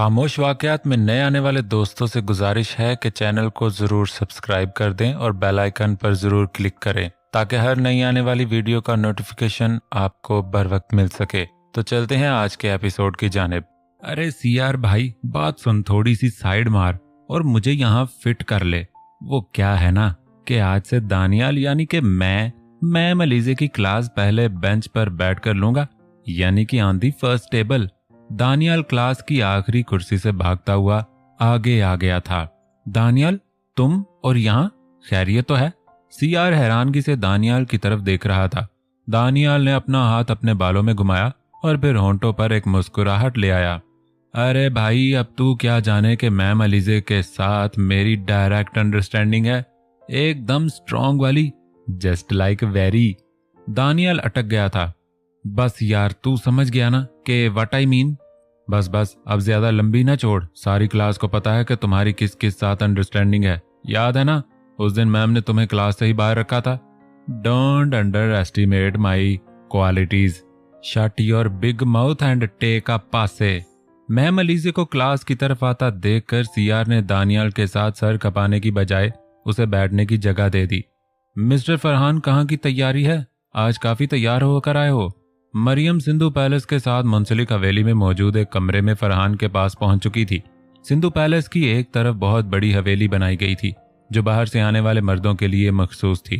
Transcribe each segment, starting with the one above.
खामोश वाकयात में नए आने वाले दोस्तों से गुजारिश है कि चैनल को ज़रूर सब्सक्राइब कर दें और बेल आइकन पर ज़रूर क्लिक करें ताकि हर नई आने वाली वीडियो का नोटिफिकेशन आपको बर वक्त मिल सके। तो चलते हैं आज के एपिसोड की जानिब। अरे सीआर भाई, बात सुन, थोड़ी सी साइड मार और मुझे यहाँ फिट कर ले। वो क्या है ना कि आज से दानियाल यानी कि मैं मलीजे की क्लास पहले बेंच पर बैठ कर लूंगा, यानी कि on the first table. Daniyal class की आखिरी कुर्सी से भागता हुआ आगे आ गया था। दानियाल, तुम और यहाँ खैरियत तो है? सीआर हैरानगी से दानियाल की तरफ देख रहा था। दानियाल ने अपना हाथ अपने बालों में घुमाया और फिर होंठों पर एक मुस्कुराहट ले आया। अरे भाई, अब तू क्या जाने कि मैम अलीजे के साथ मेरी डायरेक्ट अंडरस्टैंडिंग है, एकदम स्ट्रॉन्ग वाली, जस्ट लाइक वेरी। दानियाल अटक गया था। बस यार, तू समझ गया ना कि व्हाट आई मीन। बस अब ज्यादा लंबी ना छोड़, सारी क्लास को पता है कि तुम्हारी किस किस साथ अंडरस्टैंडिंग है। याद है ना उस दिन मैम ने तुम्हें क्लास से ही बाहर रखा था। Don't underestimate my qualities. Shut your big mouth and take a pause. Ma'am Alizeh को क्लास की तरफ आता देखकर सीआर ने दानियाल के साथ सर खपाने की बजाय उसे बैठने की जगह दे दी। मिस्टर फरहान, कहाँ की तैयारी है? आज काफी तैयार होकर आए हो। मरियम सिंधु पैलेस के साथ मुंसलिक हवेली में मौजूद एक कमरे में फरहान के पास पहुंच चुकी थी। सिंधु पैलेस की एक तरफ बहुत बड़ी हवेली बनाई गई थी जो बाहर से आने वाले मर्दों के लिए मखसूस थी।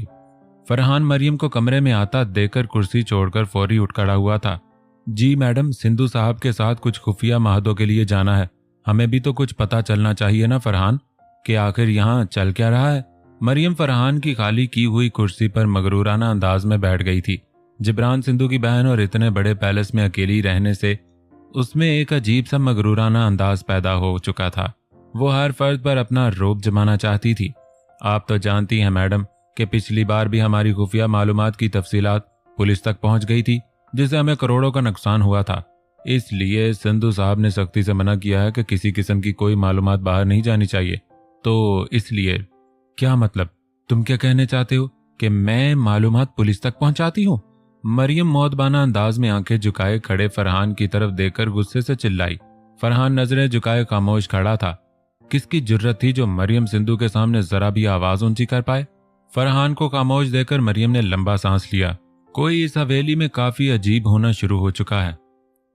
फरहान मरियम को कमरे में आता देखकर कुर्सी छोड़कर फौरी उठ खड़ा हुआ था। जी मैडम, सिंधु साहब के साथ कुछ खुफिया महदों के लिए जाना है। हमें भी तो कुछ पता चलना चाहिए ना फरहान, कि आखिर यहाँ चल क्या रहा है। मरियम फरहान की खाली की हुई कुर्सी पर मगरूराना अंदाज में बैठ गई थी। जिब्रान सिंधु की बहन और इतने बड़े पैलेस में अकेली रहने से उसमें एक अजीब सा मगरूराना अंदाज पैदा हो चुका था। वो हर फर्द पर अपना रोब जमाना चाहती थी। आप तो जानती हैं मैडम कि पिछली बार भी हमारी खुफिया मालूमात की तफसीलात पुलिस तक पहुंच गई थी, जिससे हमें करोड़ों का नुकसान हुआ था। इसलिए सिंधु साहब ने सख्ती से मना किया है कि किसी किस्म की कोई मालूमात बाहर नहीं जानी चाहिए। तो इसलिए क्या मतलब? तुम क्या कहने चाहते हो कि मैं मालूमात पुलिस तक पहुंचाती हूँ? मरियम मौतबाना अंदाज में आंखें झुकाए खड़े फरहान की तरफ देखकर गुस्से से चिल्लाई। फरहान नजरें झुकाए खामोश खड़ा था। किसकी जुर्रत थी जो मरियम सिंधु के सामने जरा भी आवाज ऊंची कर पाए? फरहान को खामोश देकर मरियम ने लंबा सांस लिया। कोई इस हवेली में काफी अजीब होना शुरू हो चुका है।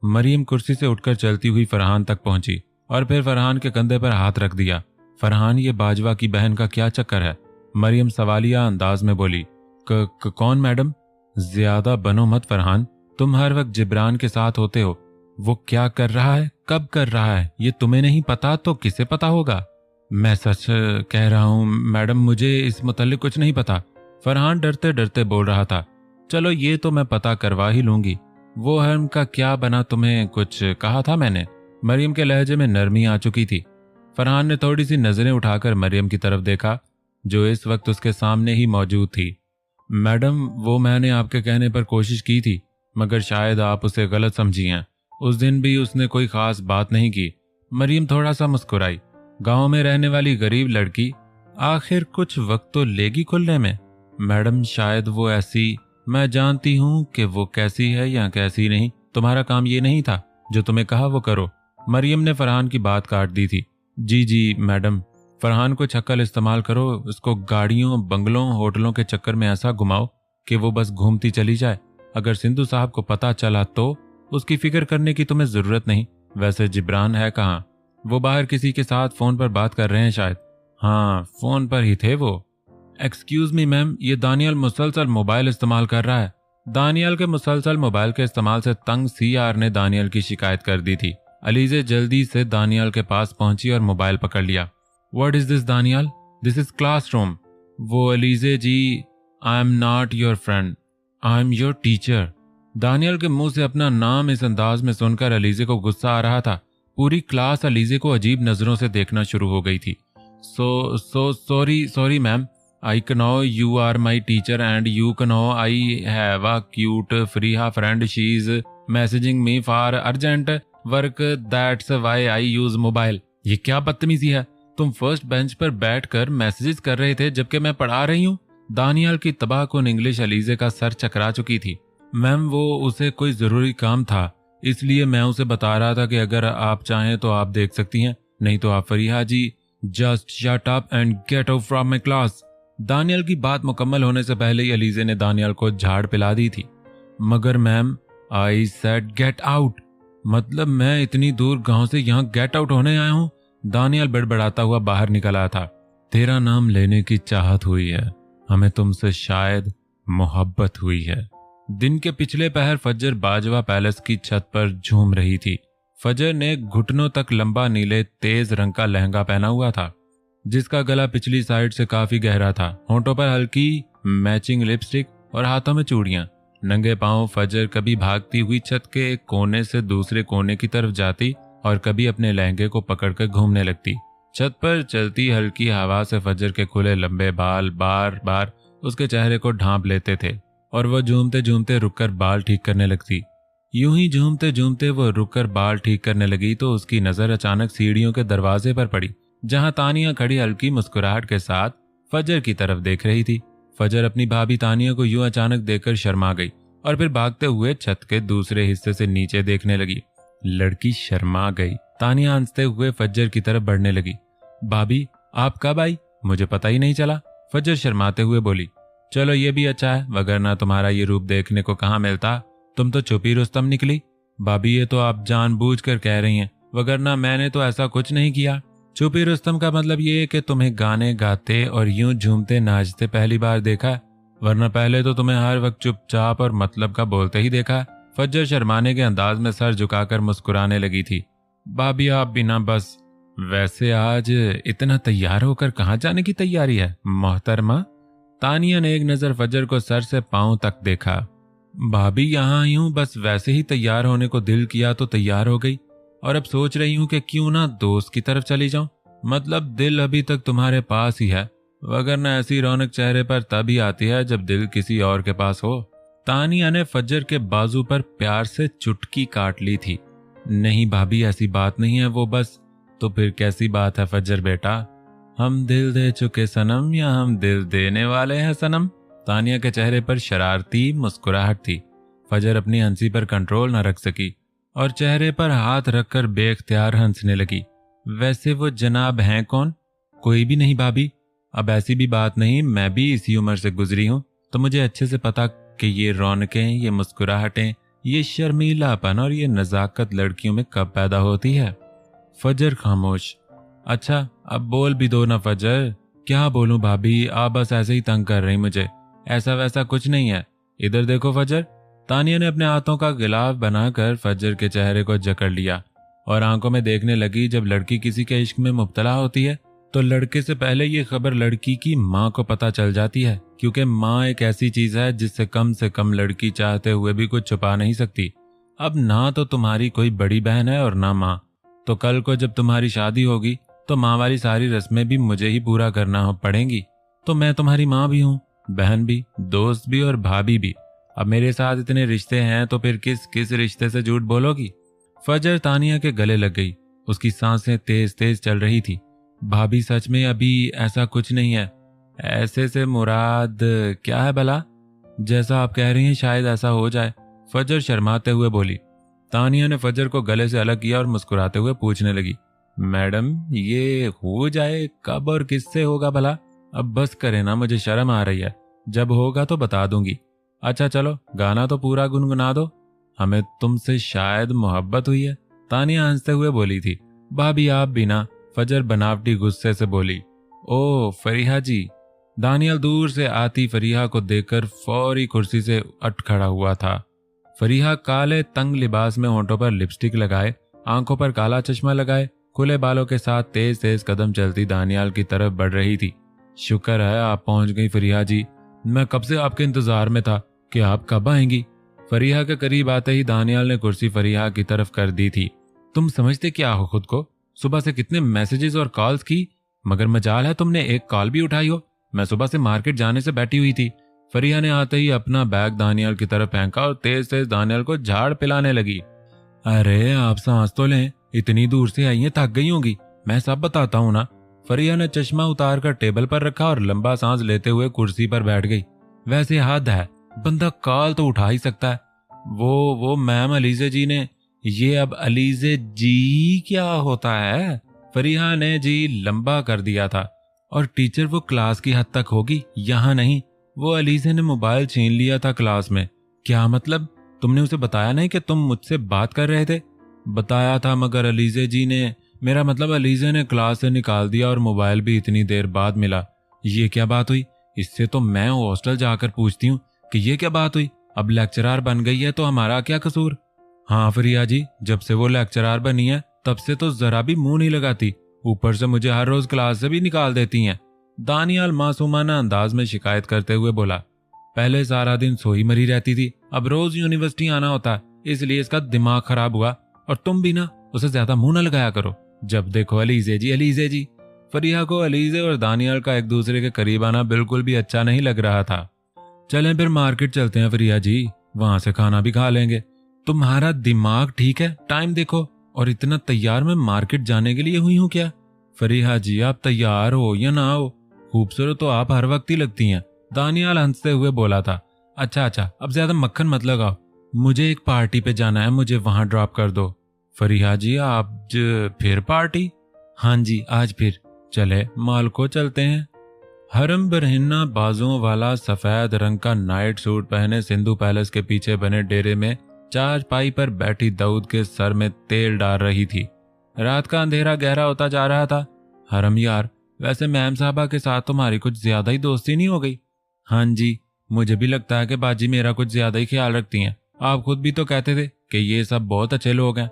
मरियम कुर्सी से उठकर चलती हुई फरहान तक पहुंची और फिर फरहान के कंधे पर हाथ रख दिया। फरहान, ये बाजवा की बहन का क्या चक्कर है? मरियम सवालिया अंदाज में बोली। कौन मैडम? ज्यादा बनो मत फरहान, तुम हर वक्त जिब्रान के साथ होते हो। वो क्या कर रहा है, कब कर रहा है, ये तुम्हें नहीं पता तो किसे पता होगा? मैं सच कह रहा हूँ मैडम, मुझे इस मुतालिक कुछ नहीं पता। फरहान डरते डरते बोल रहा था। चलो ये तो मैं पता करवा ही लूंगी। वो हर्म का क्या बना, तुम्हें कुछ कहा था मैंने? मरियम के लहजे में नरमी आ चुकी थी। फरहान ने थोड़ी सी नजरें उठाकर मरियम की तरफ देखा जो इस वक्त उसके सामने ही मौजूद थी। मैडम, वो मैंने आपके कहने पर कोशिश की थी, मगर शायद आप उसे गलत समझी हैं। उस दिन भी उसने कोई खास बात नहीं की। मरियम थोड़ा सा मुस्कुराई। गांव में रहने वाली गरीब लड़की आखिर कुछ वक्त तो लेगी खुलने में। मैडम, शायद वो ऐसी, मैं जानती हूँ कि वो कैसी है या कैसी नहीं, तुम्हारा काम ये नहीं था। जो तुम्हें कहा वो करो। मरियम ने फरहान की बात काट दी थी। जी मैडम। फरहान को छक्कल इस्तेमाल करो, उसको गाड़ियों, बंगलों, होटलों के चक्कर में ऐसा घुमाओ कि वो बस घूमती चली जाए। अगर सिंधु साहब को पता चला तो उसकी फिक्र करने की तुम्हें जरूरत नहीं। वैसे जिब्रान है कहाँ? वो बाहर किसी के साथ फोन पर बात कर रहे हैं शायद। हाँ, फोन पर ही थे वो। एक्सक्यूज मी मैम, ये दानियाल मुसलसल मोबाइल इस्तेमाल कर रहा है। दानियाल के मुसलसल मोबाइल के इस्तेमाल से तंग सीआर ने दानियाल की शिकायत कर दी थी। अलीजे जल्दी से दानियाल के पास पहुंची और मोबाइल पकड़ लिया। What is this, Daniel? This is classroom. वो Alizeh ji, I am not your friend. I am your teacher. Daniyal के मुंह से अपना नाम इस अंदाज में सुनकर अलीजे को गुस्सा आ रहा था। पूरी क्लास अलीजे को अजीब नजरों से देखना शुरू हो गई थी। Sorry ma'am. I know you are my teacher and you know I have a cute Friha friend. She is messaging me for urgent work. That's why I use mobile. ये क्या बदतमीजी है? तुम फर्स्ट बेंच पर बैठकर messages कर रहे थे जबकि मैं पढ़ा रही हूँ। दानियाल की तबाहकुन इंग्लिश अलीजे का सर चकरा चुकी थी। मैम, वो उसे कोई जरूरी काम था, इसलिए मैं उसे बता रहा था कि अगर आप चाहें तो आप देख सकती हैं, नहीं तो आप Fariha ji just shut up and get out from my class. Daniyal की बात मुकम्मल होने से पहले ही अलीजे ने दानियल को झाड़ पिला दी थी। मगर ma'am, I said get out, मतलब मैं इतनी दूर गांव से यहाँ गेट आउट होने आया हूँ। दानियल बड़बड़ाता हुआ बाहर निकल आया था। तेरा नाम लेने की चाहत हुई है, हमें तुमसे शायद मोहब्बत हुई है। दिन के पिछले पहर फजर बाजवा पैलेस की छत पर झूम रही थी। फजर ने घुटनों तक लंबा नीले तेज रंग का लहंगा पहना हुआ था, जिसका गला पिछली साइड से काफी गहरा था। होंठों पर हल्की मैचिंग लिपस्टिक और हाथों में चूड़ियां। नंगे पांव फजर कभी भागती हुई छत के एक कोने से दूसरे कोने की तरफ जाती और कभी अपने लहंगे को पकड़कर घूमने लगती। छत पर चलती हल्की हवा से फजर के खुले लंबे बाल बार बार उसके चेहरे को ढांप लेते थे और वह झूमते झूमते रुककर बाल ठीक करने लगती। यूं ही झूमते झूमते वह रुककर बाल ठीक करने लगी तो उसकी नजर अचानक सीढ़ियों के दरवाजे पर पड़ी, जहां तानिया खड़ी हल्की मुस्कुराहट के साथ फजर की तरफ देख रही थी। फजर अपनी भाभी तानिया को यूं अचानक देखकर शर्मा गई और फिर भागते हुए छत के दूसरे हिस्से से नीचे देखने लगी। लड़की शर्मा गई। तानिया हंसते हुए फजर की तरफ बढ़ने लगी। भाभी, आप कब आई? मुझे पता ही नहीं चला। फजर शर्माते हुए बोली। चलो ये भी अच्छा है, वगरना तुम्हारा ये रूप देखने को कहाँ मिलता। तुम तो छुपी रुस्तम निकली। भाभी, ये तो आप जानबूझकर कह रही हैं, वगरना मैंने तो ऐसा कुछ नहीं किया। छुपी रुस्तम का मतलब ये है कि तुम्हें गाने गाते और यूं झूमते नाचते पहली बार देखा है, वरना पहले तो तुम्हें हर वक्त चुपचाप और मतलब का बोलते ही देखा है। फजर शर्माने के अंदाज में सर झुकाकर मुस्कुराने लगी थी। भाभी, आप बिना बस। वैसे आज इतना तैयार होकर कहाँ जाने की तैयारी है मोहतरमा? तानिया ने एक नजर फजर को सर से पांव तक देखा। भाभी, यहाँ आई हूँ, बस वैसे ही तैयार होने को दिल किया तो तैयार हो गई, और अब सोच रही हूँ कि क्यों ना दोस्त की तरफ चली जाऊं। मतलब दिल अभी तक तुम्हारे पास ही है, वगरना ऐसी रौनक चेहरे पर तभी आती है जब दिल किसी और के पास हो। तानिया ने फजर के बाजू पर प्यार से चुटकी काट ली थी। नहीं भाभी, ऐसी बात नहीं है वो बस। तो फिर कैसी बात है फजर बेटा? हम दिल दे चुके सनम या हम दिल देने वाले हैं सनम? तानिया के चेहरे पर शरारती मुस्कुराहट थी। फजर अपनी हंसी पर कंट्रोल न रख सकी और चेहरे पर हाथ रखकर बेख्तियार हंसने लगी। वैसे वो जनाब हैं कौन? कोई भी नहीं भाभी। अब ऐसी भी बात नहीं, मैं भी इसी उम्र से गुजरी हूँ, तो मुझे अच्छे से पता कि ये रौनकें, ये मुस्कुराहटें, ये शर्मीलापन और ये नजाकत लड़कियों में कब पैदा होती है। फजर खामोश। अच्छा, अब बोल भी दो ना फजर। क्या बोलूं भाभी, आप बस ऐसे ही तंग कर रही मुझे। ऐसा वैसा कुछ नहीं है, इधर देखो फजर। तानिया ने अपने हाथों का गिलाफ बनाकर फजर के चेहरे को जकड़ लिया और आंखों में देखने लगी। जब लड़की किसी के इश्क में मुब्तला होती है तो लड़के से पहले ये खबर लड़की की माँ को पता चल जाती है, क्योंकि माँ एक ऐसी चीज है जिससे कम लड़की चाहते हुए भी कुछ छुपा नहीं सकती। अब ना तो तुम्हारी कोई बड़ी बहन है और ना माँ, तो कल को जब तुम्हारी शादी होगी तो माँ वाली सारी रस्में भी मुझे ही पूरा करना पड़ेंगी। तो मैं तुम्हारी माँ भी हूँ, बहन भी, दोस्त भी और भाभी भी। अब मेरे साथ इतने रिश्ते हैं तो फिर किस किस रिश्ते से झूठ बोलोगी? फजर तानिया के गले लग गई। उसकी सांसें तेज तेज चल रही थी। भाभी, सच में अभी ऐसा कुछ नहीं है। ऐसे से मुराद क्या है भला? जैसा आप कह रही हैं शायद ऐसा हो जाए। फजर शर्माते हुए बोली। तानिया ने फजर को गले से अलग किया और मुस्कुराते हुए पूछने लगी, मैडम, ये हो जाए कब और किससे होगा भला? अब बस करे ना, मुझे शर्म आ रही है। जब होगा तो बता दूंगी। अच्छा चलो, गाना तो पूरा गुनगुना दो। हमें तुमसे शायद मोहब्बत हुई है, तानिया हंसते हुए बोली थी। भाभी, आप बिना। फजर बनावटी गुस्से से बोली। ओ फरीहा जी। दानियल दूर से आती फरीहा को देखकर फौरी कुर्सी से उठ खड़ा हुआ था। फरीहा काले तंग लिबास में होंठों पर लिपस्टिक लगाए, आंखों पर काला चश्मा लगाए, खुले बालों के साथ तेज तेज कदम चलती दानियाल की तरफ बढ़ रही थी। शुक्र है आप पहुंच गई फरीहा जी, मैं कब से आपके इंतजार में था कि आप कब आएंगी। फरीहा के करीब आते ही दानियाल ने कुर्सी फरीहा की तरफ कर दी थी। तुम समझते क्या हो खुद को? सुबह से कितने मैसेजेस और कॉल्स की, मगर मजाल है तुमने एक कॉल भी उठाई हो। मैं सुबह से मार्केट जाने से बैठी हुई थी। फरीहा ने आते ही अपना बैग दानियाल की तरफ फेंका और तेज तेज दानियाल को झाड़ पिलाने लगी। अरे आप सांस तो लें, इतनी दूर से आई हैं, थक गई होंगी, मैं सब बताता हूँ ना। फरीहा ने चश्मा उतार कर टेबल पर रखा और लंबा सांस लेते हुए कुर्सी पर बैठ गई। वैसे हद है, बंदा कॉल तो उठा ही सकता है। वो मैम अलीजे जी ने ये अब अलीजे जी क्या होता है? फरीहा ने जी लंबा कर दिया था। और टीचर वो क्लास की हद तक होगी, यहाँ नहीं। वो अलीजे ने मोबाइल छीन लिया था क्लास में। क्या मतलब? तुमने उसे बताया नहीं कि तुम मुझसे बात कर रहे थे? बताया था, मगर अलीजे जी ने, मेरा मतलब अलीजे ने क्लास से निकाल दिया और मोबाइल भी इतनी देर बाद मिला। ये क्या बात हुई? इससे तो मैं हॉस्टल जाकर पूछती हूँ कि ये क्या बात हुई। अब लेक्चरार बन गई है तो हमारा क्या कसूर? हाँ फरिया जी, जब से वो लेक्चरार बनी है तब से तो जरा भी मुंह नहीं लगाती, ऊपर से मुझे हर रोज क्लास से भी निकाल देती हैं। दानियाल मासूमाना अंदाज में शिकायत करते हुए बोला। पहले सारा दिन सोई मरी रहती थी, अब रोज यूनिवर्सिटी आना होता है, इसलिए इसका दिमाग खराब हुआ। और तुम भी ना उसे ज्यादा मुंह न लगाया करो। जब देखो अलीजे जी अलीजे जी। फरिया को अलीजे और दानियाल का एक दूसरे के करीब आना बिल्कुल भी अच्छा नहीं लग रहा था। चलें फिर मार्केट चलते हैं फरिया जी, वहां से खाना भी खा लेंगे। तुम्हारा दिमाग ठीक है? टाइम देखो। और इतना तैयार मैं मार्केट जाने के लिए हुई हूँ क्या? फरीहा जी, आप तैयार हो या ना हो, खूबसूरत तो आप हर वक्त ही लगती हैं। दानियाल हंसते हुए बोला था। अच्छा, अब ज्यादा मक्खन मत लगाओ, मुझे एक पार्टी पे जाना है, मुझे वहां ड्रॉप कर दो। फरीहा जी, आप फिर पार्टी? हाँ जी, आज फिर। चले माल को चलते हैं। हरम बरहिन्ना बाजुओं वाला सफेद रंग का नाइट सूट पहने सिंधु पैलेस के पीछे बने डेरे में चारपाई पर बैठी दाऊद के सर में तेल डाल रही थी। रात का अंधेरा गहरा होता जा रहा था। हरम यार, वैसे मैम साहबा के साथ तुम्हारी कुछ ज्यादा ही दोस्ती नहीं हो गई? हाँ जी, मुझे भी लगता है कि बाजी मेरा कुछ ज्यादा ही ख्याल रखती हैं। आप खुद भी तो कहते थे कि ये सब बहुत अच्छे लोग हैं।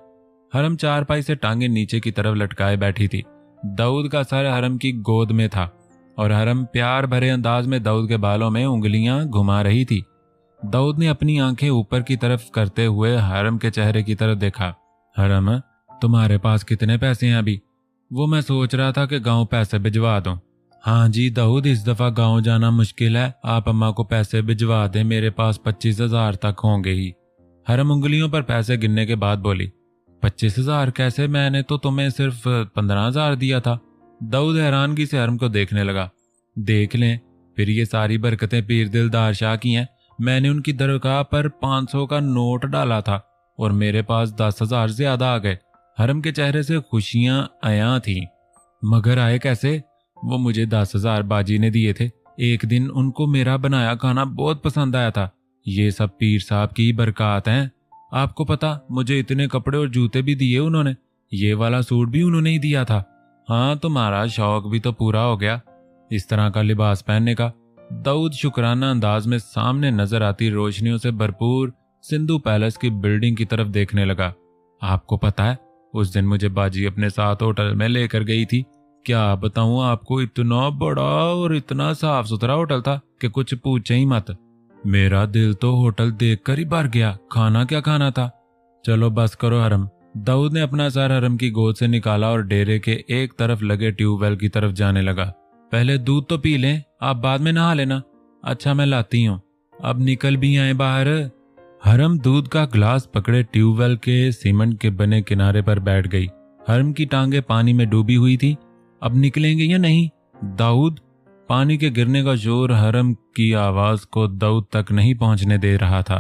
हरम चारपाई से टांगे नीचे की तरफ लटकाए बैठी थी। दाऊद का सर हरम की गोद में था और हरम प्यार भरे अंदाज में दाऊद के बालों में उंगलियां घुमा रही थी। दाऊद ने अपनी आंखें ऊपर की तरफ करते हुए हरम के चेहरे की तरफ देखा। हरम, तुम्हारे पास कितने पैसे हैं अभी? वो मैं सोच रहा था कि गांव पैसे भिजवा दूं। हाँ जी दाऊद, इस दफा गांव जाना मुश्किल है, आप अम्मा को पैसे भिजवा दें, मेरे पास 25,000 तक होंगे ही। हरम उंगलियों पर पैसे गिनने के बाद बोली। 25,000 कैसे? मैंने तो तुम्हें सिर्फ 15,000 दिया था। दाऊद हैरानगी से हरम को देखने लगा। देख लें, फिर ये सारी बरकतें पीर दिलदार शाह की हैं। मैंने उनकी दरगाह पर 500 का नोट डाला था और मेरे पास 10,000 ज्यादा आ गए। हरम के चेहरे से खुशियां आया थी। मगर आए कैसे? वो मुझे 10,000 बाजी ने दिए थे। एक दिन उनको मेरा बनाया खाना बहुत पसंद आया था। ये सब पीर साहब की बरकत हैं। आपको पता, मुझे इतने कपड़े और जूते भी दिए उन्होंने। ये वाला सूट भी उन्होंने ही दिया था। हाँ, तुम्हारा शौक भी तो पूरा हो गया इस तरह का लिबास पहनने का। दाऊद शुक्राना अंदाज में सामने नजर आती रोशनियों से भरपूर सिंधु पैलेस की बिल्डिंग की तरफ देखने लगा। आपको पता है, उस दिन मुझे बाजी अपने साथ होटल में लेकर गई थी। क्या बताऊं आपको, इतना बड़ा और इतना साफ सुथरा होटल था कि कुछ पूछे ही मत। मेरा दिल तो होटल देखकर ही भर गया। खाना क्या खाना था। चलो बस करो हरम। दाऊद ने अपना सर हरम की गोद से निकाला और डेरे के एक तरफ लगे ट्यूबवेल की तरफ जाने लगा। पहले दूध तो पी लें, आप बाद में नहा लेना। अच्छा, मैं लाती हूँ। अब निकल भी आए बाहर। हरम दूध का ग्लास पकड़े ट्यूबवेल के सीमेंट के बने किनारे पर बैठ गई। हरम की टांगे पानी में डूबी हुई थी। अब निकलेंगे या नहीं दाऊद? पानी के गिरने का शोर हरम की आवाज को दाऊद तक नहीं पहुंचने दे रहा था।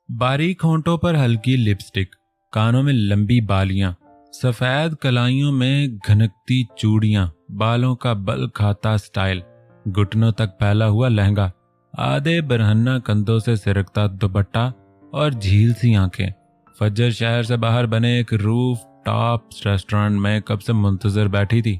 बारीक होंठों पर हल्की लिपस्टिक, कानों में लंबी बालियां, सफेद कलाइयों में घनकती चूड़ियां, बालों का बल खाता स्टाइल, घुटनों तक फैला हुआ लहंगा, आधे बरहन्ना कंधों से सिरकता दुपट्टा और झील सी आंखें। फज्जर शहर से बाहर बने एक रूफ टॉप रेस्टोरेंट में कब से मुंतजर बैठी थी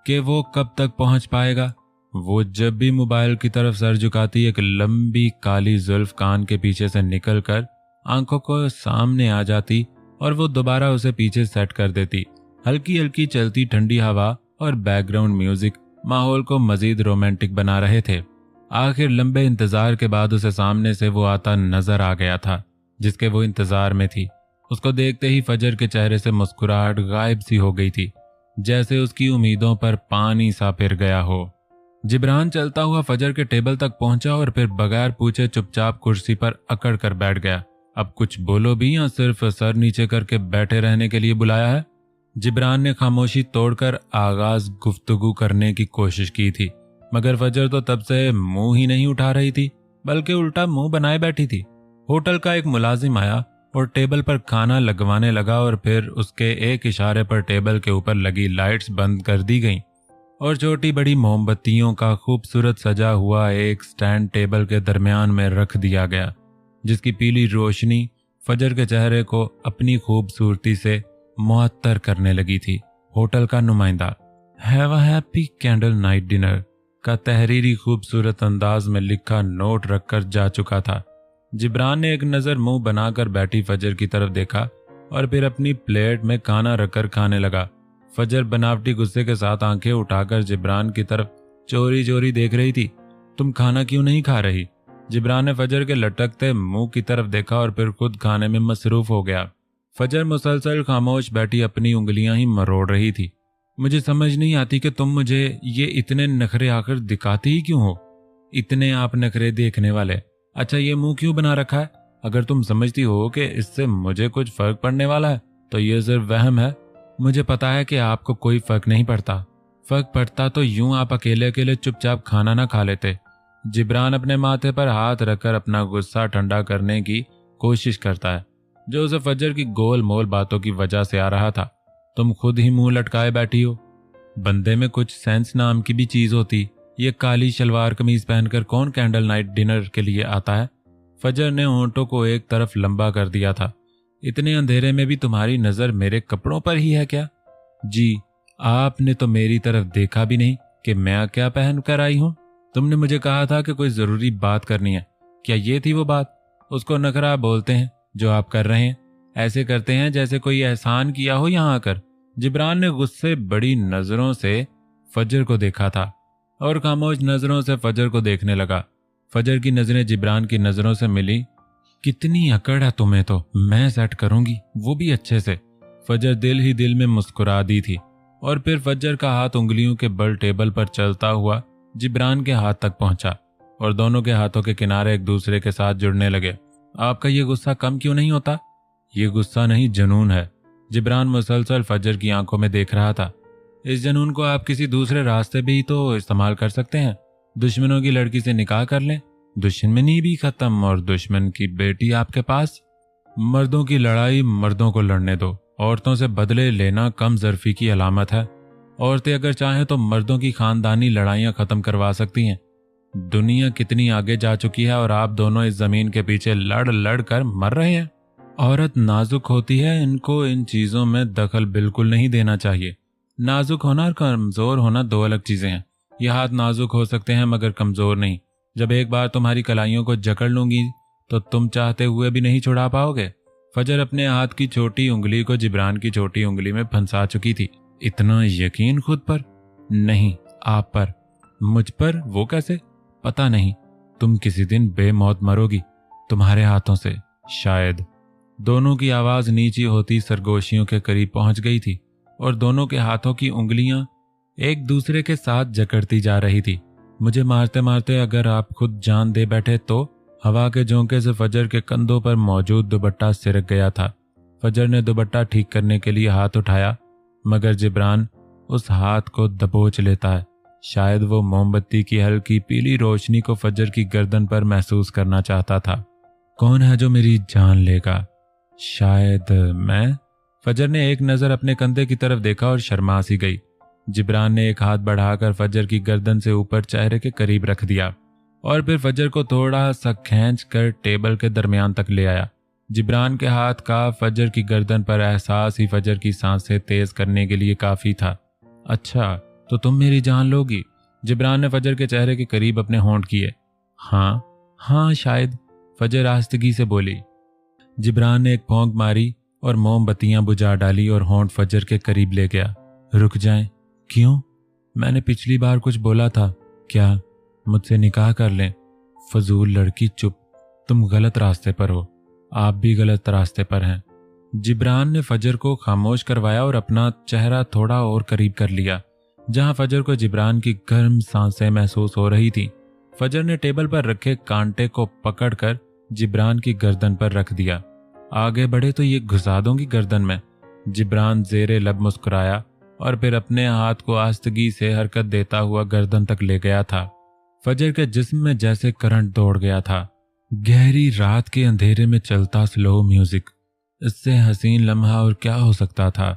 कि वो कब तक पहुंच पाएगा। वो जब भी मोबाइल की तरफ सर झुकाती, एक लंबी काली जुल्फ कान के पीछे से निकलकर आंखों को सामने आ जाती और वो दोबारा उसे पीछे सेट कर देती। हल्की हल्की चलती ठंडी हवा और बैकग्राउंड म्यूजिक माहौल को मजीद रोमांटिक बना रहे थे। आखिर लंबे इंतजार के बाद उसे सामने से वो आता नजर आ गया था जिसके वो इंतजार में थी। उसको देखते ही फजर के चेहरे से मुस्कुराहट गायब सी हो गई थी, जैसे उसकी उम्मीदों पर पानी सा फिर गया हो। जिब्रान चलता हुआ फजर के टेबल तक पहुंचा और फिर बगैर पूछे चुपचाप कुर्सी पर अकड़ कर बैठ गया। अब कुछ बोलो भी या सिर्फ सर नीचे करके बैठे रहने के लिए बुलाया है? जिब्रान ने खामोशी तोड़कर आगाज गुफ्तगू करने की कोशिश की थी, मगर फजर तो तब से मुंह ही नहीं उठा रही थी, बल्कि उल्टा मुंह बनाए बैठी थी। होटल का एक मुलाजिम आया और टेबल पर खाना लगवाने लगा और फिर उसके एक इशारे पर टेबल के ऊपर लगी लाइट्स बंद कर दी गईं और छोटी बड़ी मोमबत्तियों का खूबसूरत सजा हुआ एक स्टैंड टेबल के दरमियान में रख दिया गया, जिसकी पीली रोशनी फजर के चेहरे को अपनी खूबसूरती से मुअत्तर करने लगी थी। होटल का नुमाइंदा have a happy candle night dinner का तहरीरी खूबसूरत अंदाज में लिखा नोट रखकर जा चुका था। जिब्रान ने एक नज़र मुंह बनाकर बैठी फजर की तरफ देखा और फिर अपनी प्लेट में खाना रखकर खाने लगा। फजर बनावटी गुस्से के साथ आंखें उठाकर जिब्रान की तरफ चोरी चोरी देख रही थी। तुम खाना क्यों नहीं खा रही? जिब्रान ने फजर के लटकते मुंह की तरफ देखा और फिर खुद खाने में मसरूफ हो गया। फजर मुसलसल खामोश बैठी अपनी उंगलियां ही मरोड़ रही थी। मुझे समझ नहीं आती कि तुम मुझे ये इतने नखरे आकर दिखाती ही क्यों हो? इतने आप नखरे देखने वाले। अच्छा, ये मुंह क्यों बना रखा है? अगर तुम समझती हो कि इससे मुझे कुछ फर्क पड़ने वाला है तो ये सिर्फ वहम है। मुझे पता है कि आपको कोई फर्क नहीं पड़ता। फर्क पड़ता तो यूं आप अकेले अकेले चुपचाप खाना ना खा लेते। जिब्रान अपने माथे पर हाथ रखकर अपना गुस्सा ठंडा करने की कोशिश करता है, जो उसे फजर की गोल मोल बातों की वजह से आ रहा था। तुम खुद ही मुंह लटकाए बैठी हो। बंदे में कुछ सेंस नाम की भी चीज होती। ये काली शलवार कमीज पहनकर कौन कैंडल नाइट डिनर के लिए आता है? फजर ने होंठों को एक तरफ लंबा कर दिया था। इतने अंधेरे में भी तुम्हारी नजर मेरे कपड़ों पर ही है क्या? जी, आपने तो मेरी तरफ देखा भी नहीं कि मैं क्या पहन कर आई हूं। तुमने मुझे कहा था कि कोई जरूरी बात करनी है। क्या ये थी वो बात? उसको नखरा बोलते हैं जो आप कर रहे हैं। ऐसे करते हैं जैसे कोई एहसान किया हो यहां आकर। जिब्रान ने गुस्से बड़ी नजरों से फजर को देखा था और खामोश नजरों से फजर को देखने लगा। फजर की नजरें जिब्रान की नजरों से मिली। कितनी अकड़ है तुम्हें, तो मैं सेट करूंगी, वो भी अच्छे से। फजर दिल ही दिल में मुस्कुरा दी थी और फिर फजर का हाथ उंगलियों के बल टेबल पर चलता हुआ जिब्रान के हाथ तक पहुंचा और दोनों के हाथों के किनारे एक दूसरे के साथ जुड़ने लगे। आपका ये गुस्सा कम क्यों नहीं होता? ये गुस्सा नहीं, जुनून है। जिब्रान मुसलसल फजर की आंखों में देख रहा था। इस जुनून को आप किसी दूसरे रास्ते भी तो इस्तेमाल कर सकते हैं। दुश्मनों की लड़की से निकाह कर लें, दुश्मनी भी खत्म और दुश्मन की बेटी आपके पास। मर्दों की लड़ाई मर्दों को लड़ने दो। औरतों से बदले लेना कम ज़र्फी की अलामत है। औरतें अगर चाहें तो मर्दों की खानदानी लड़ाइयां खत्म करवा सकती हैं। दुनिया कितनी आगे जा चुकी है और आप दोनों इस जमीन के पीछे लड़ लड़ कर मर रहे हैं। औरत नाजुक होती है, इनको इन चीजों में दखल बिल्कुल नहीं देना चाहिए। नाजुक होना और कमजोर होना दो अलग चीजें हैं। यह हाथ नाजुक हो सकते हैं मगर कमजोर नहीं। जब एक बार तुम्हारी कलाइयों को जकड़ लूंगी तो तुम चाहते हुए भी नहीं छुड़ा पाओगे। फजर अपने हाथ की छोटी उंगली को जिब्रान की छोटी उंगली में फंसा चुकी थी। इतना यकीन खुद पर? नहीं, आप पर। मुझ पर? वो कैसे? पता नहीं। तुम किसी दिन बेमौत मरोगी तुम्हारे हाथों से, शायद। दोनों की आवाज नीची होती सरगोशियों के करीब पहुंच गई थी और दोनों के हाथों की उंगलियां एक दूसरे के साथ जकड़ती जा रही थी। मुझे मारते मारते अगर आप खुद जान दे बैठे तो? हवा के झोंके से फजर के कंधों पर मौजूद दुपट्टा सिरक गया था। फजर ने दुपट्टा ठीक करने के लिए हाथ उठाया मगर जिब्रान उस हाथ को दबोच लेता है। शायद वो मोमबत्ती की हल्की पीली रोशनी को फजर की गर्दन पर महसूस करना चाहता था। कौन है जो मेरी जान लेगा? शायद मैं। फजर ने एक नजर अपने कंधे की तरफ देखा और शर्मा सी गई। जिब्रान ने एक हाथ बढ़ाकर फजर की गर्दन से ऊपर चेहरे के करीब रख दिया और फिर फजर को थोड़ा सा खींच कर टेबल के दरमियान तक ले आया। जिब्रान के हाथ का फजर की गर्दन पर एहसास ही फजर की सांसें तेज करने के लिए काफी था। अच्छा, तो तुम मेरी जान लोगी? जिब्रान ने फजर के चेहरे के करीब अपने होंठ किए। हाँ शायद, फजर आहिस्तगी से बोली। जिब्रान ने एक भौंक मारी और मोमबत्तियां बुझा डाली और होंठ फजर के करीब ले गया। रुक जाएं। क्यों? मैंने पिछली बार कुछ बोला था। क्या? मुझसे निकाह कर लें। फजूल लड़की, चुप। तुम गलत रास्ते पर हो। आप भी गलत रास्ते पर हैं। जिब्रान ने फजर को खामोश करवाया और अपना चेहरा थोड़ा और करीब कर लिया जहां फजर को जिब्रान की गर्म सांसें महसूस हो रही थी। फजर ने टेबल पर रखे कांटे को पकड़कर जिब्रान की गर्दन पर रख दिया। आगे बढ़े तो ये घुसा दूंगी गर्दन में। जिब्रान जेरे लब मुस्कुराया और फिर अपने हाथ को आस्तगी से हरकत देता हुआ गर्दन तक ले गया था। फजर के जिस्म में जैसे करंट दौड़ गया था। गहरी रात के अंधेरे में चलता स्लो म्यूजिक इससे हसीन लम्हा और क्या हो सकता था।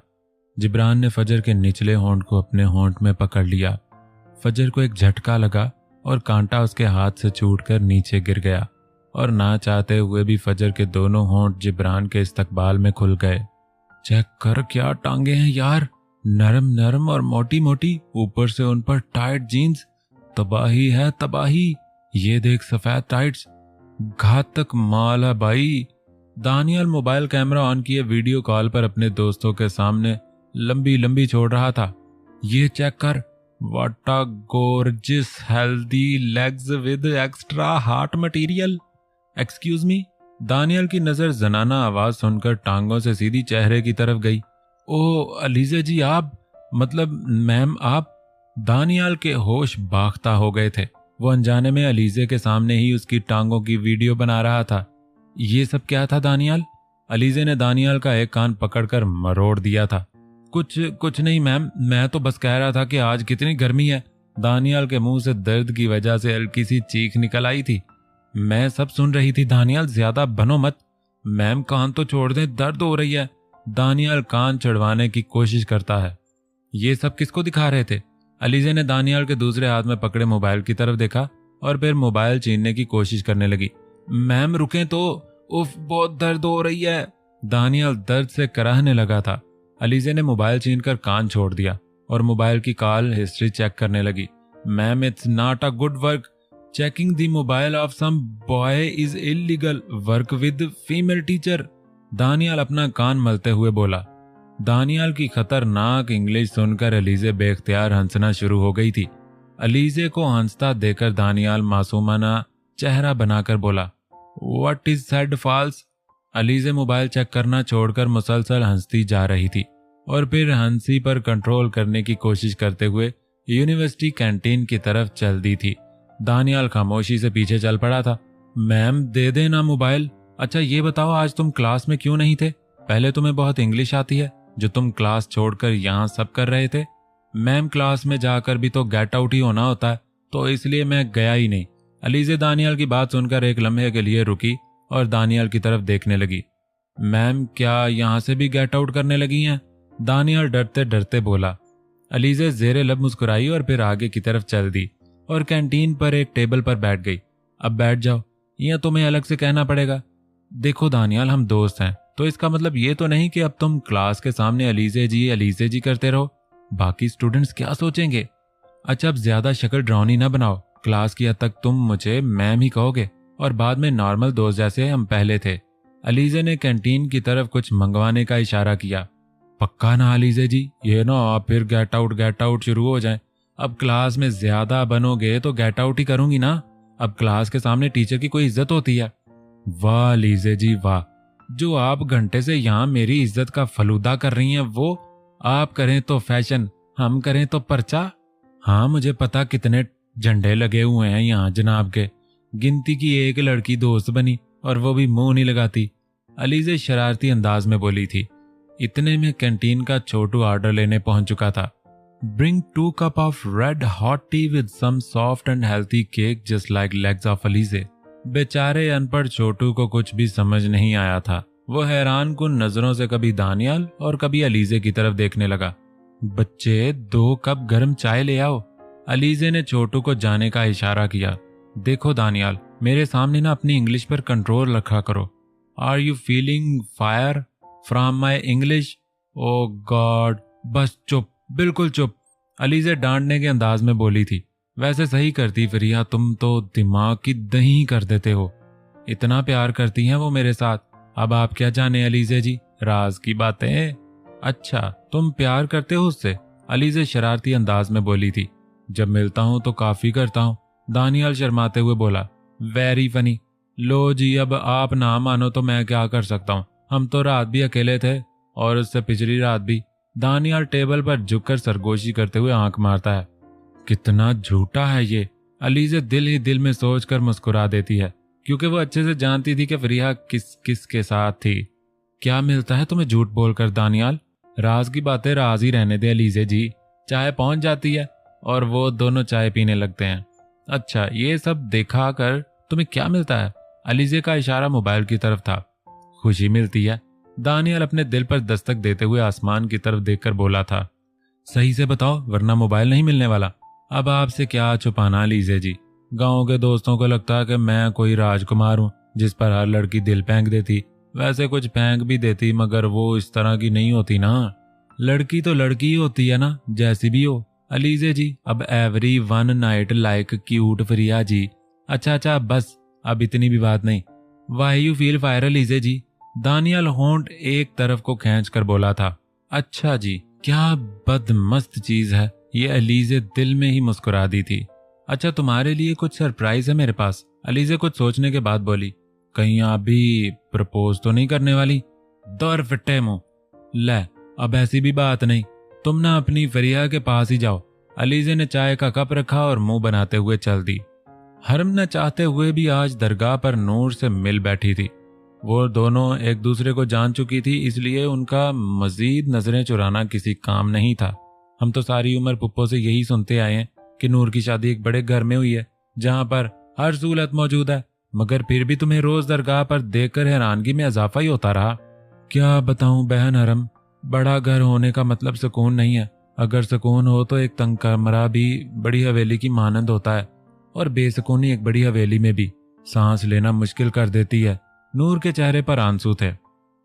जिब्रान ने फजर के निचले होंठ को अपने होंठ में पकड़ लिया। फजर को एक झटका लगा और कांटा उसके हाथ से छूटकर नीचे गिर गया और ना चाहते हुए भी फजर के दोनों होंठ जिब्रान के इस्तकबाल में खुल गए। चेक कर, क्या टांगे हैं यार, नरम नरम और मोटी मोटी, ऊपर से उन पर टाइट जीन्स। तबाही है तबाही। ये देख सफेद टाइट्स, घातक माल है भाई। दानियल मोबाइल कैमरा ऑन किए वीडियो कॉल पर अपने दोस्तों के सामने लंबी लंबी छोड़ रहा था। ये चेक कर, what a gorgeous healthy legs with extra heart material. Excuse me. Daniyal की नजर जनाना आवाज सुनकर टांगों से सीधी चेहरे की तरफ गई। ओ अलीजे जी, आप मतलब मैम आप। दानियल के होश बाख्ता हो गए थे। वो अनजाने में अलीजे के सामने ही उसकी टांगों की वीडियो बना रहा था। ये सब क्या था दानियल? अलीजे ने दानियल का एक कान पकड़कर मरोड़ दिया था। कुछ नहीं मैम, मैं तो बस कह रहा था कि आज कितनी गर्मी है। दानियल के मुंह से दर्द की वजह से हल्की सी चीख निकल आई थी। मैं सब सुन रही थी दानियल, ज्यादा बनो मत। मैम कान तो छोड़ दें, दर्द हो रही है। दानियल कान चढ़वाने की कोशिश करता है। ये सब किसको दिखा रहे थे? अलीजे ने दानियल के दूसरे हाथ में पकड़े मोबाइल की तरफ देखा और फिर मोबाइल छीनने की कोशिश करने लगी। मैम रुकें तो, उफ बहुत दर्द हो रही है। दानियल दर्द से कराहने लगा था। अलीजे ने मोबाइल छीनकर कान छोड़ दिया और मोबाइल की कॉल हिस्ट्री चेक करने लगी। Ma'am it's not a good work. Checking the mobile of some boy is illegal. Work with female teacher. Daniyal अपना कान मलते हुए बोला। दानियल की खतरनाक इंग्लिश सुनकर अलीजे बेख्तियार हंसना शुरू हो गई थी। अलीजे को हंसता देखकर दानियल मासूमाना चेहरा बनाकर बोला, what is said false. Alizeh mobile check करना छोड़कर मुसलसल हंसती जा रही थी और फिर हंसी पर कंट्रोल करने की कोशिश करते हुए यूनिवर्सिटी कैंटीन की तरफ चल दी थी। दानियल खामोशी से पीछे चल पड़ा था। मैम दे देना मोबाइल। अच्छा ये बताओ, आज तुम क्लास में क्यों नहीं थे? पहले तुम्हें बहुत इंग्लिश आती है जो तुम क्लास छोड़कर यहाँ सब कर रहे थे। मैम क्लास में जाकर भी तो गेट आउट ही होना होता है, तो इसलिए मैं गया ही नहीं। अलीजे दानियल की बात सुनकर एक लम्हे के लिए रुकी और दानियल की तरफ देखने लगी। मैम क्या यहाँ से भी गेट आउट करने लगी हैं? दानियल डरते डरते बोला। अलीजे जेरे लब मुस्कुराई और फिर आगे की तरफ चल दी और कैंटीन पर एक टेबल पर बैठ गई। अब बैठ जाओ, यह तुम्हें अलग से कहना पड़ेगा। देखो दानियल, हम दोस्त हैं, तो इसका मतलब ये तो नहीं कि अब तुम क्लास के सामने अलीजे जी करते रहो। बाकी स्टूडेंट्स क्या सोचेंगे? अच्छा अब ज्यादा शक्ल ड्राउनी ना बनाओ। क्लास की हद तक तुम मुझे मैम ही कहोगे और बाद में नॉर्मल दोस्त जैसे हम पहले थे। अलीजे ने कैंटीन की तरफ कुछ मंगवाने का इशारा किया। पक्का ना अलीजे जी, ये ना आप फिर गेट आउट शुरू हो जाए। अब क्लास में ज्यादा बनोगे तो गेट आउट ही करूंगी ना। अब क्लास के सामने टीचर की कोई इज्जत होती है। वाह अलीजे जी वाह, जो आप घंटे से यहाँ मेरी इज्जत का फलूदा कर रही हैं, वो आप करें तो फैशन, हम करें तो पर्चा। हाँ मुझे पता कितने झंडे लगे हुए हैं यहाँ जनाब के। गिनती की एक लड़की दोस्त बनी और वो भी मुंह नहीं लगाती। अलीजे शरारती अंदाज में बोली थी। इतने में कैंटीन का छोटू ऑर्डर लेने पहुंच चुका था। Bring 2 cup of red hot tea with some soft and healthy cake just like legs of Alizeh. बेचारे अनपढ़ छोटू को कुछ भी समझ नहीं आया था। वो हैरान कुन नजरों से कभी दानियल और कभी अलीजे की तरफ देखने लगा। बच्चे 2 कप गर्म चाय ले आओ। अलीजे ने छोटू को जाने का इशारा किया। देखो दानियल, मेरे सामने ना अपनी इंग्लिश पर कंट्रोल रखा करो। Are you feeling fire from my English? Oh God, बस चुप, बिल्कुल चुप। अलीजे डांटने के अंदाज में बोली थी। वैसे सही करती फरिया, तुम तो दिमाग की दही कर देते हो। इतना प्यार करती हैं वो मेरे साथ। अब आप क्या जाने अलीजे जी, राज की बातें। अच्छा तुम प्यार करते हो उससे? अलीजे शरारती अंदाज में बोली थी। जब मिलता हूं तो काफी करता हूं। दानियल शर्माते हुए बोला। Very funny. लो जी, अब आप ना मानो तो मैं क्या कर सकता हूं। हम तो रात भी अकेले थे और उससे पिछली रात भी। दानियल टेबल पर झुककर सरगोशी करते हुए आंख मारता है। कितना झूठा है ये। अलीजे दिल ही दिल में सोचकर मुस्कुरा देती है, क्योंकि वो अच्छे से जानती थी कि फरीहा किस किस के साथ थी। क्या मिलता है तुम्हें झूठ बोलकर दानियल? राज की बातें राज ही रहने दे अलीजे जी। चाय पहुंच जाती है और वो दोनों चाय पीने लगते हैं। अच्छा ये सब देखा कर तुम्हें क्या मिलता है? अलीजे का इशारा मोबाइल की तरफ था। खुशी मिलती है। दानियाल अपने दिल पर दस्तक देते हुए आसमान की तरफ देखकर बोला था, सही से बताओ वरना मोबाइल नहीं मिलने वाला। अब आपसे क्या छुपाना लीजिए जी, गांव के दोस्तों को लगता है कि मैं कोई राजकुमार हूँ जिस पर हर लड़की दिल फेंक देती। वैसे कुछ फेंक भी देती मगर वो इस तरह की नहीं होती ना। लड़की तो लड़की ही होती है ना, जैसी भी हो। अलीजे जी, अब everyone night like cute Fariha ji. अच्छा बस, अब इतनी भी बात नहीं। Why you feel fire Alizeh ji? Daniyal होंठ एक तरफ को खींच कर बोला था। अच्छा जी, क्या बदमस्त चीज है ये। अलीजे दिल में ही मुस्कुरा दी थी। अच्छा, तुम्हारे लिए कुछ सरप्राइज है मेरे पास। अलीजे कुछ सोचने के बाद बोली, कहीं आप भी प्रपोज तो नहीं करने वाली? दौर फिट्टे मुंह। ले, अब ऐसी भी बात नहीं, तुम ना अपनी फरिया के पास ही जाओ। अलीजे ने चाय का कप रखा और मुंह बनाते हुए चल दी। हरम न चाहते हुए भी आज दरगाह पर नूर से मिल बैठी थी। वो दोनों एक दूसरे को जान चुकी थी, इसलिए उनका मजीद नजरें चुराना किसी काम नहीं था। हम तो सारी उम्र पुप्पो से यही सुनते आए हैं कि नूर की शादी एक बड़े घर में हुई है जहां पर हर सहूलत मौजूद है, मगर फिर भी तुम्हें रोज दरगाह पर देखकर हैरानगी में इजाफा ही होता रहा। क्या बताऊं बहन हरम, बड़ा घर होने का मतलब सुकून नहीं है। अगर सुकून हो तो एक तंग कमरा भी बड़ी हवेली की मानंद होता है, और बेसुकूनी एक बड़ी हवेली में भी सांस लेना मुश्किल कर देती है। नूर के चेहरे पर आंसू थे।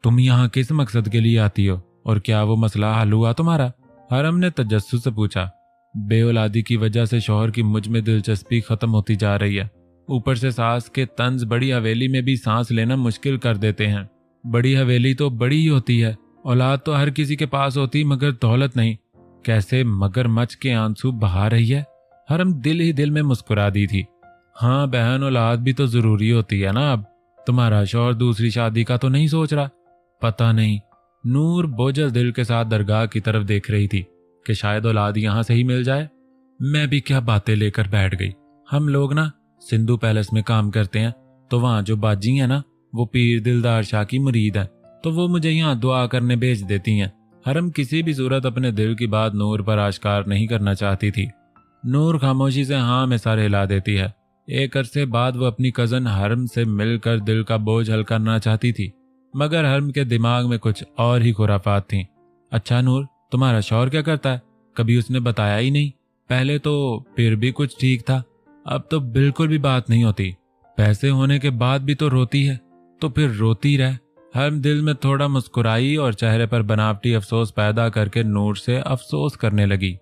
तुम यहाँ किस मकसद के लिए आती हो, और क्या वो मसला हल हुआ तुम्हारा? हरम ने तजस्सुस से पूछा। बेऔलादी की वजह से शौहर की मुझ में दिलचस्पी खत्म होती जा रही है। ऊपर से सास के तंज बड़ी हवेली में भी सांस लेना मुश्किल कर देते हैं। बड़ी हवेली तो बड़ी ही होती है, औलाद तो हर किसी के पास होती मगर दौलत नहीं। कैसे मगरमच्छ के आंसू बहा रही है। हरम दिल ही दिल में मुस्कुरा दी थी। हाँ बहन, औलाद भी तो जरूरी होती है ना। अब तुम्हारा शौहर दूसरी शादी का तो नहीं सोच रहा? पता नहीं। नूर बोझल दिल के साथ दरगाह की तरफ देख रही थी कि शायद औलाद यहां से ही मिल जाए। मैं भी क्या बातें लेकर बैठ गई। हम लोग ना सिंधु पैलेस में काम करते हैं, तो वहां जो बाजी है ना, वो पीर दिलदार शाह की मुरीद है, तो वो मुझे यहाँ दुआ करने भेज देती हैं। हरम किसी भी सूरत अपने दिल की बात नूर पर आश्कार नहीं करना चाहती थी। नूर खामोशी से हाँ में सर हिला देती है। एक अरसे बाद वो अपनी कजन हरम से मिलकर दिल का बोझ हल्का करना चाहती थी, मगर हरम के दिमाग में कुछ और ही खुराफात थीं। अच्छा नूर, तुम्हारा शौहर क्या करता है? कभी उसने बताया ही नहीं। पहले तो फिर भी कुछ ठीक था, अब तो बिल्कुल भी बात नहीं होती। पैसे होने के बाद भी तो रोती है, तो फिर रोती रह। हरम दिल में थोड़ा मुस्कुराई और चेहरे पर बनावटी अफसोस पैदा करके नूर से अफसोस करने लगी।